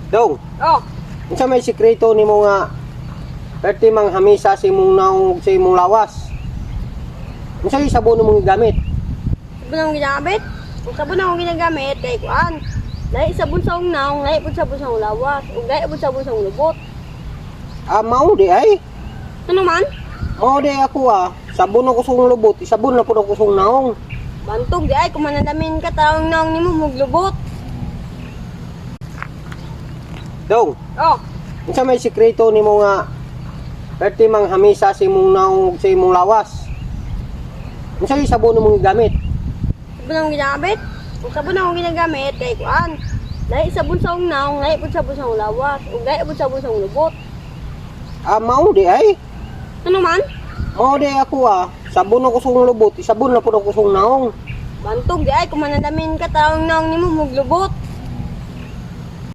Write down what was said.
Dong, Oh, unsa may sikreto nimo nga perti mang hamisa sa imong naong sa imong lawas? Unsa yung sabon mo gamit? sabon ang ginagamit. Kung sabon ang ginagamit, kay kuan. Lahi sabon sa ungnaw, lahi pud sabon sa lawas, ug lahi pud sabon sa lubot. Mao di ay. Ano man? Mao di ako sabon ako sa lubot, sabon na pud ako sa naong. Bantog di ay kung manadamin ka taong naong nimo muglubot. Dong, Oh, unsa may sikreto nimo nga perti mang hamisa sa imong naong sa imong lawas? Unsa yung sabon mo gamit? sabon ang ginagamit. Kung sabon ang ginagamit, kay kuan. Lahi sabon sa ungnaw, lahi pud sabon sa lawas, ug lahi pud sabon sa lubot. Mao di ay. Ano man? Mao di ako sabon ako sa lubot, sabon na pud ako sa naong. Bantog di ay kung manadamin ka taong naong nimo muglubot.